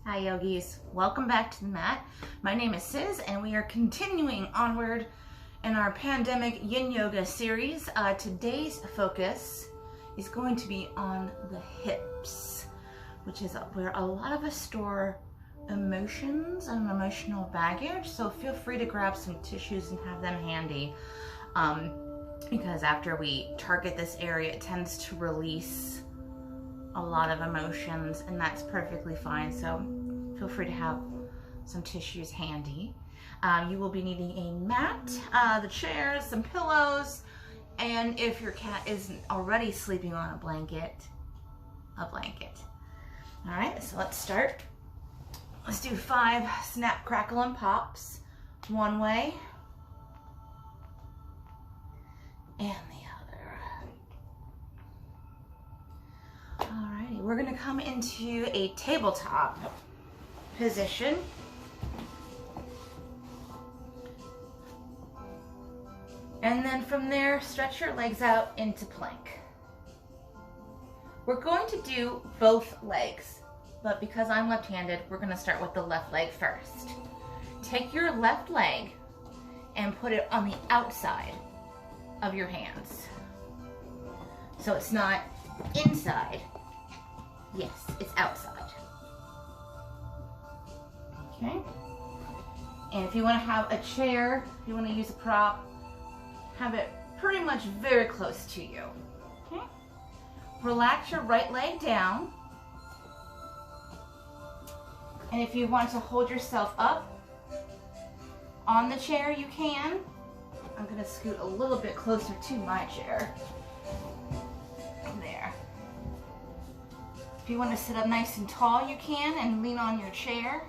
Hi yogis, welcome back to the mat. My name is Sis and we are continuing onward in our Pandemic Yin Yoga series. Today's focus is going to be on the hips, which is where a lot of us store emotions and emotional baggage. So feel free to grab some tissues and have them handy because after we target this area, it tends to release a lot of emotions, and that's perfectly fine. So feel free to have some tissues handy. You will be needing a mat, the chairs, some pillows, and if your cat isn't already sleeping on a blanket, a blanket. All right, so let's start. Let's do 5 snap, crackle, and pops. One way and the Alrighty, we're gonna come into a tabletop position. And then from there, stretch your legs out into plank. We're going to do both legs, but because I'm left-handed, we're gonna start with the left leg first. Take your left leg and put it on the outside of your hands. So it's not inside. Yes, it's outside. Okay. And if you want to have a chair, if you want to use a prop, have it pretty much very close to you. Okay. Relax your right leg down. And if you want to hold yourself up on the chair, you can. I'm going to scoot a little bit closer to my chair. There. If you want to sit up nice and tall, you can, and lean on your chair.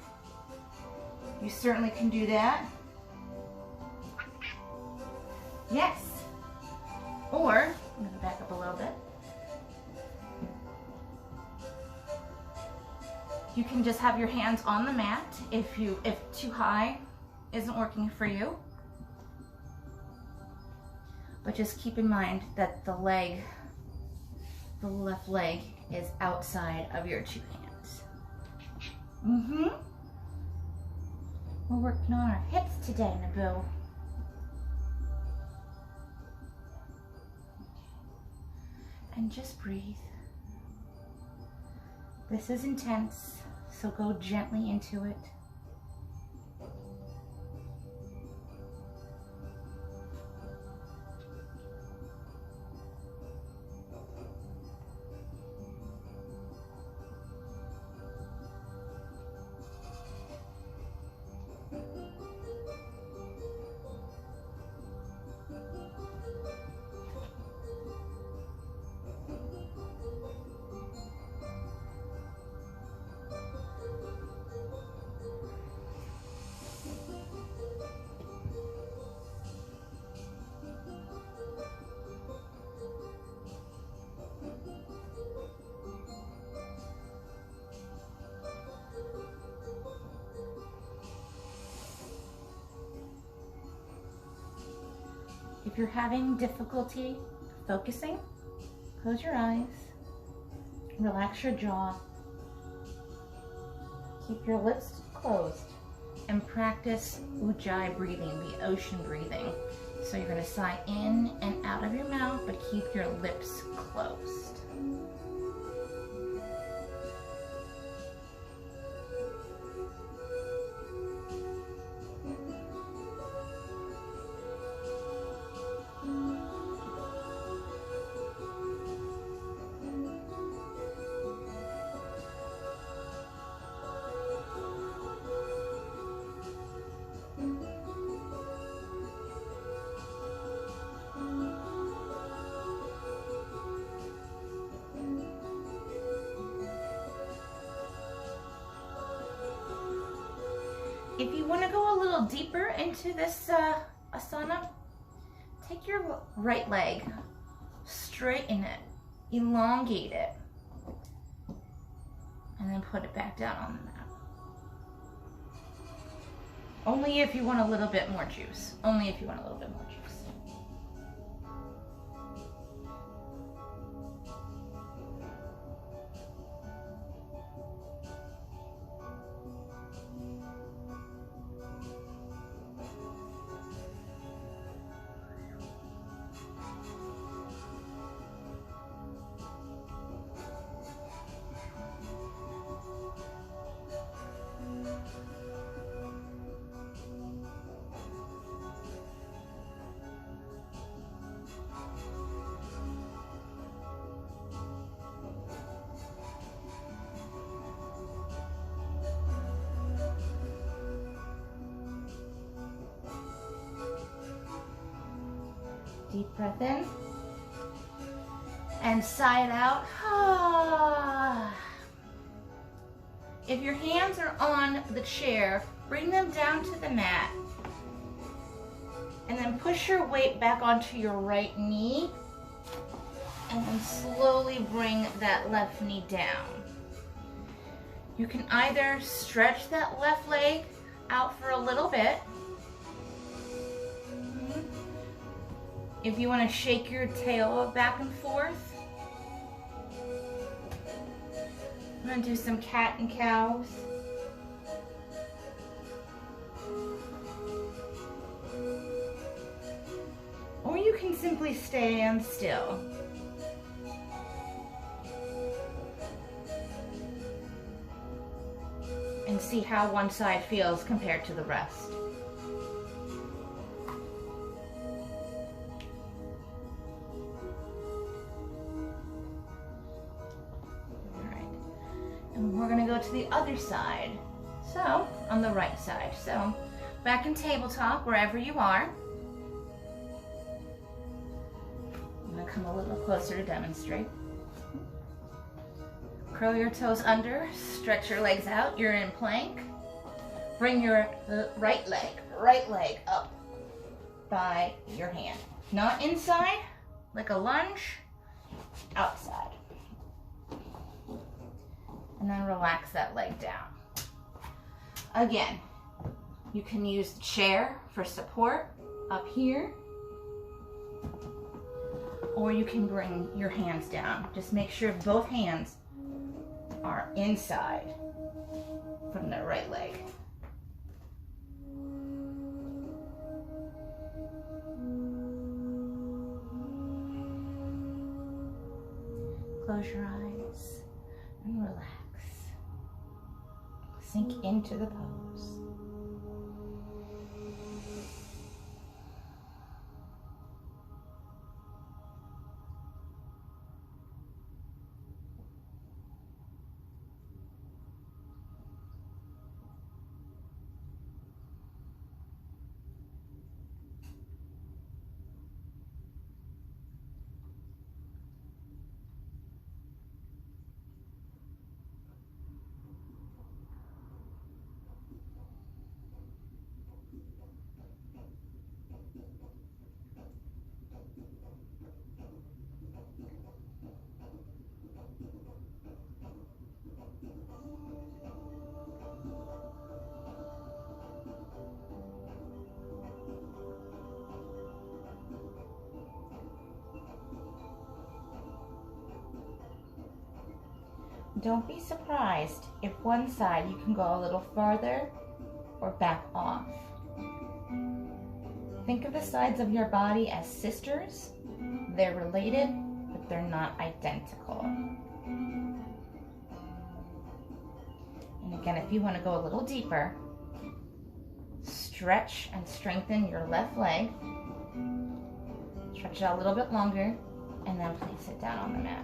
You certainly can do that. Yes. Or, I'm going to back up a little bit. You can just have your hands on the mat if too high isn't working for you. But just keep in mind that the left leg is outside of your 2 hands. We're working on our hips today, Nebu. And just breathe. This is intense, so go gently into it. If you're having difficulty focusing, close your eyes, relax your jaw, keep your lips closed, and practice ujjayi breathing, the ocean breathing. So you're going to sigh in and out of your mouth, but keep your lips closed. If you want to go a little deeper into this asana, take your right leg, straighten it, elongate it, and then put it back down on the mat. Only if you want a little bit more juice. Only if you want a little bit more juice. Deep breath in. And sigh it out. If your hands are on the chair, bring them down to the mat. And then push your weight back onto your right knee. And then slowly bring that left knee down. You can either stretch that left leg out for a little bit. If you want to shake your tail back and forth. I'm going to do some cat and cows. Or you can simply stand still. And see how one side feels compared to the rest. We're going to go to the other side. So, on the right side. So, back in tabletop, wherever you are. I'm going to come a little closer to demonstrate. Curl your toes under, stretch your legs out. You're in plank. Bring your right leg up by your hand. Not inside, like a lunge, outside. And then relax that leg down. Again, you can use the chair for support up here, or you can bring your hands down. Just make sure both hands are inside from the right leg. Close your eyes and relax. Sink into the pose. Don't be surprised if one side you can go a little farther or back off. Think of the sides of your body as sisters. They're related, but they're not identical. And again, if you want to go a little deeper, stretch and strengthen your left leg. Stretch it out a little bit longer, and then place it down on the mat.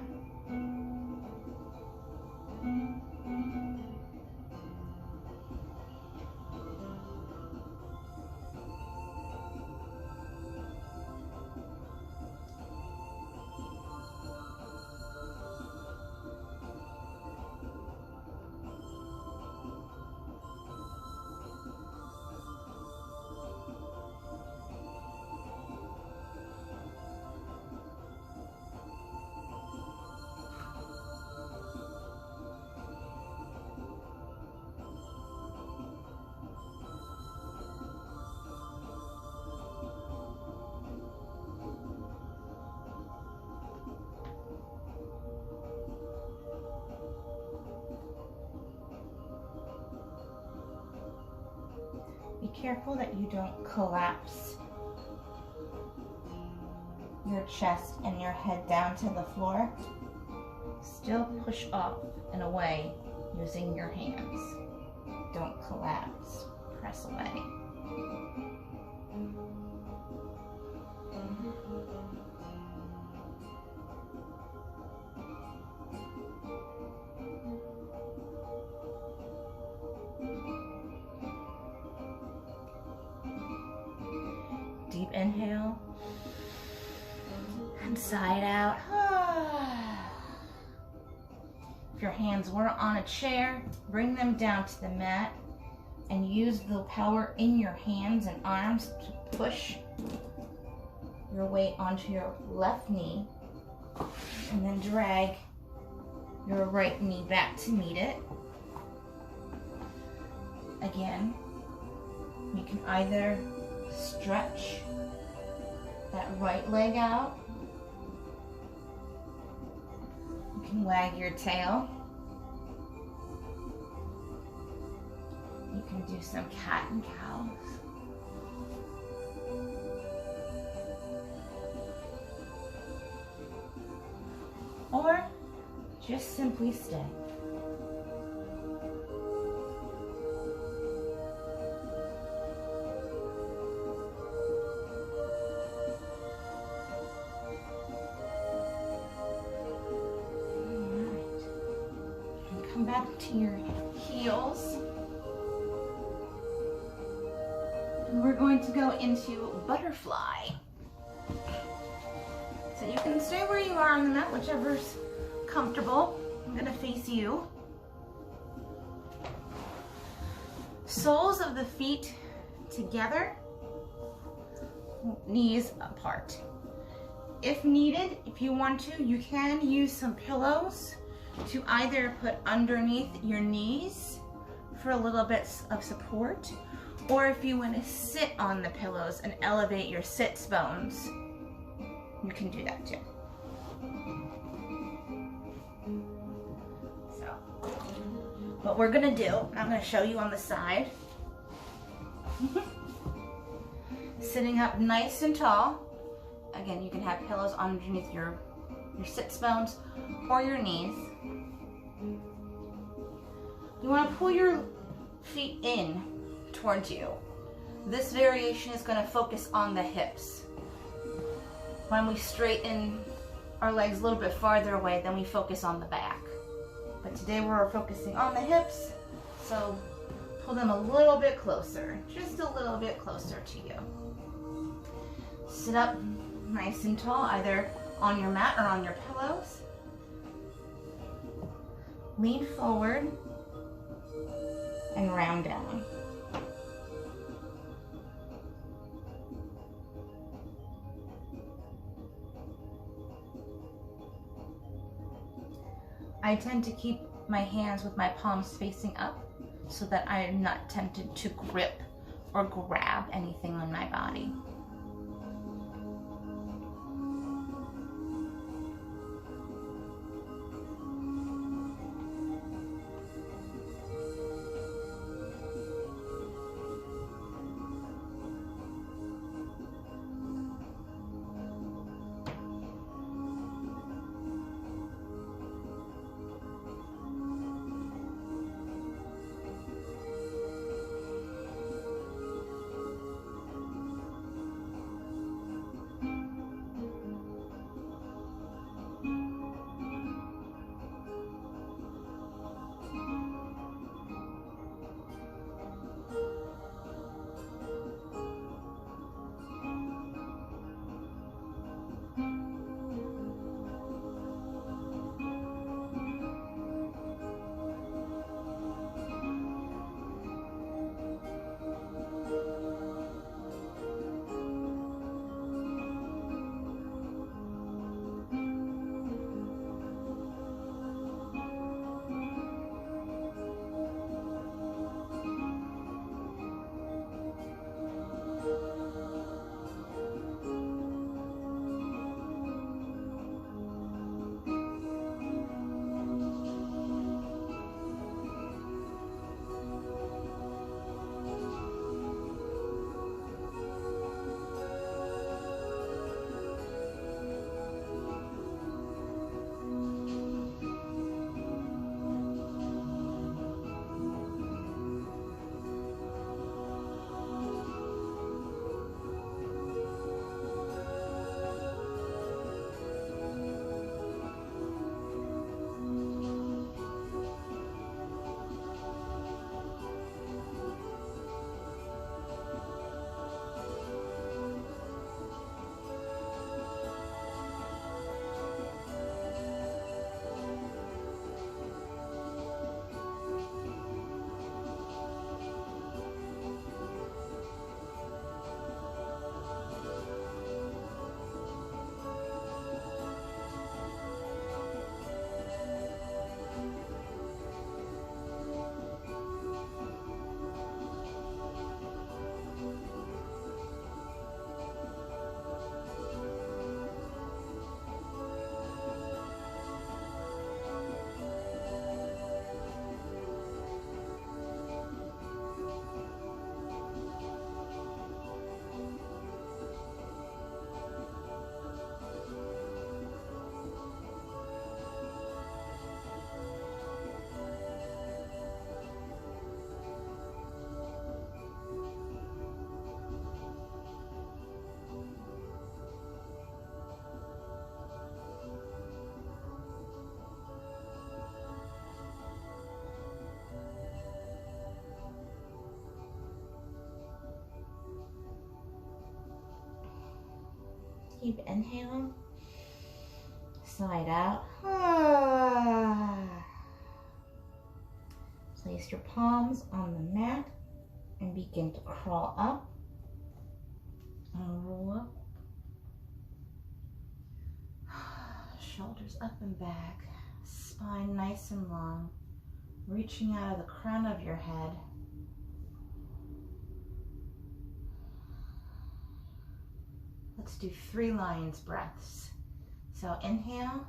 Be careful that you don't collapse your chest and your head down to the floor. Still push up and away using your hands. Don't collapse. Press away. Deep inhale. inside out. If your hands were on a chair, bring them down to the mat and use the power in your hands and arms to push your weight onto your left knee and then drag your right knee back to meet it. Again, you can either stretch that right leg out. You can wag your tail. You can do some cat and cows. Or just simply stay. Come back to your heels. And we're going to go into butterfly. So you can stay where you are on the mat, whichever's comfortable. I'm gonna face you. Soles of the feet together, knees apart. If needed, if you want to, you can use some pillows to either put underneath your knees for a little bit of support, or if you want to sit on the pillows and elevate your sits bones, you can do that too. So, what we're gonna do, I'm gonna show you on the side. Sitting up nice and tall. Again, you can have pillows underneath your sits bones or your knees. You want to pull your feet in towards you. This variation is going to focus on the hips. When we straighten our legs a little bit farther away, then we focus on the back. But today we're focusing on the hips, so pull them a little bit closer, just a little bit closer to you. Sit up nice and tall, either on your mat or on your pillows. Lean forward and round down. I tend to keep my hands with my palms facing up so that I am not tempted to grip or grab anything on my body. Keep inhale. Side out. Place your palms on the mat and begin to crawl up and roll up. Shoulders up and back, spine nice and long, reaching out of the crown of your head. Let's do 3 lion's breaths. So inhale,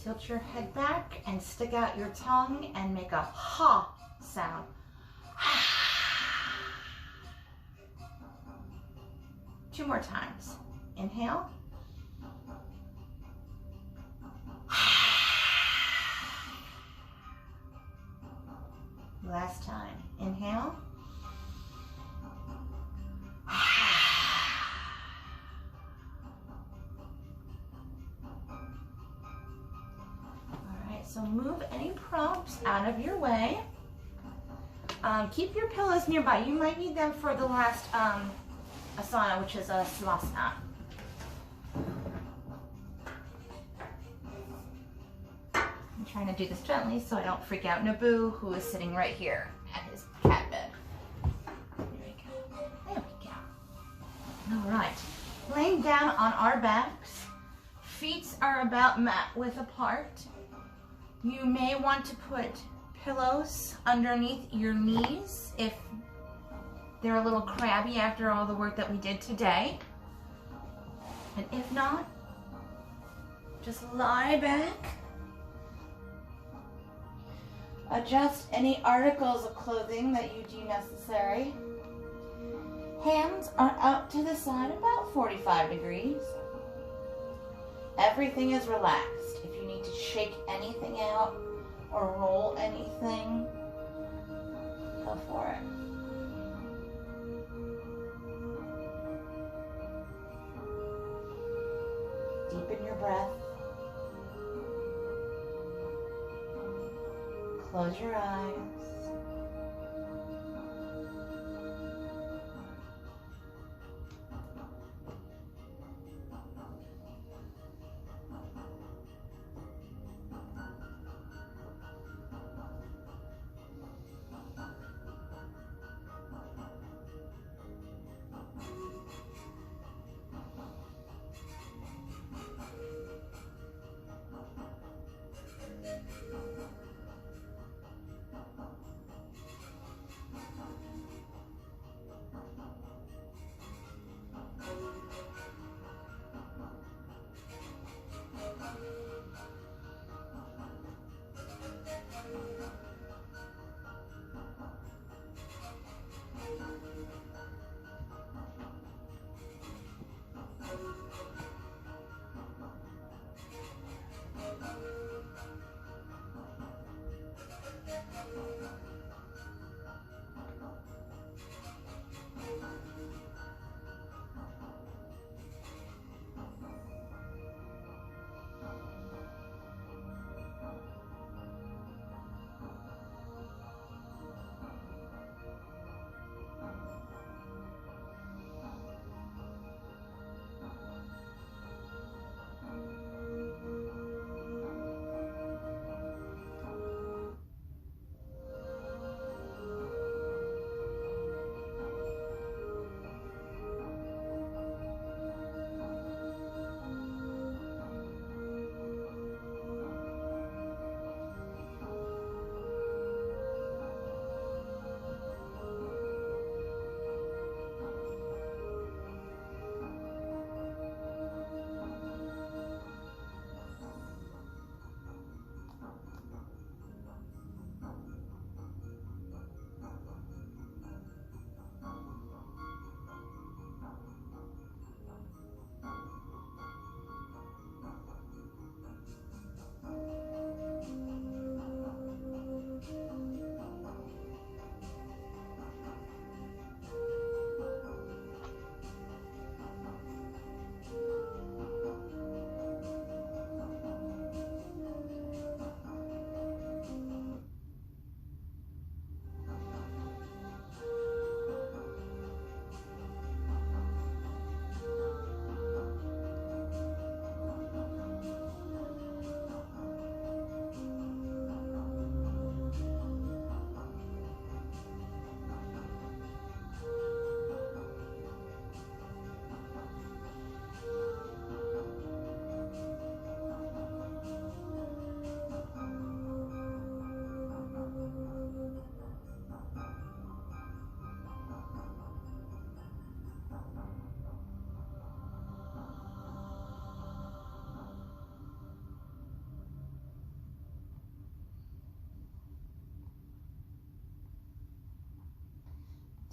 tilt your head back and stick out your tongue and make a ha sound. 2 more times. Inhale. Last time. Inhale. So move any props out of your way. Keep your pillows nearby. You might need them for the last asana, which is a savasana. I'm trying to do this gently so I don't freak out Nebu, who is sitting right here at his cat bed. There we go. There we go. All right. Laying down on our backs. Feet are about mat width apart. You may want to put pillows underneath your knees if they're a little crabby after all the work that we did today. And if not, just lie back. Adjust any articles of clothing that you deem necessary. Hands are out to the side about 45 degrees. Everything is relaxed. If you need to shake anything out or roll anything, go for it. Deepen your breath. Close your eyes.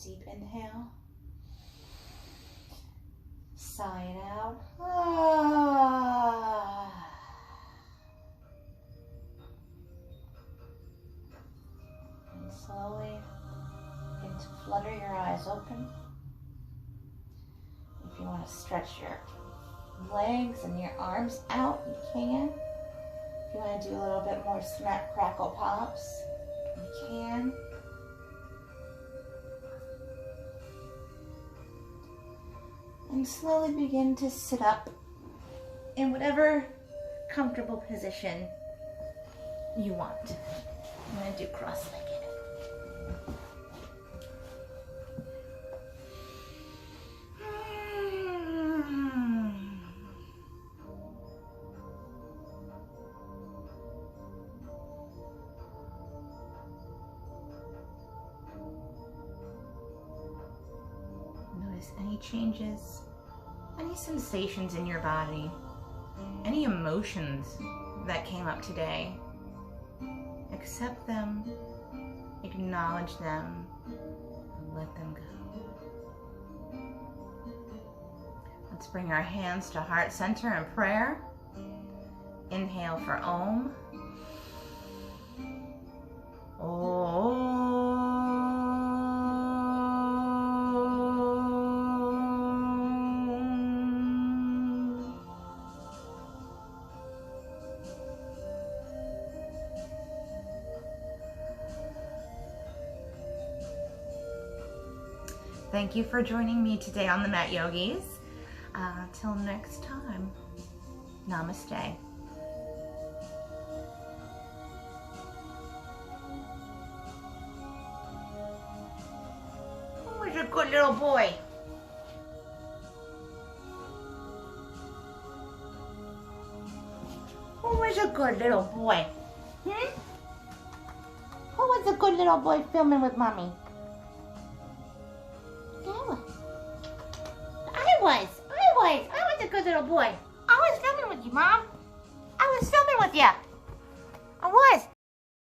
Deep inhale. Sigh it out. Ah. And slowly begin to flutter your eyes open. If you want to stretch your legs and your arms out, you can. If you want to do a little bit more smack, crackle, pops, you can. And slowly begin to sit up in whatever comfortable position you want. I'm going to do cross-legged. Notice any changes, any sensations in your body, any emotions that came up today. Accept them, acknowledge them, and let them go. Let's bring our hands to heart center in prayer. Inhale for Om. Om. Thank you for joining me today on the Mat Yogis. Till next time, namaste. Where's a good little boy? Who was a good little boy? Who was a good little boy filming with Mommy? I was a good little boy. I was filming with you, Mom. I was filming with you. I was.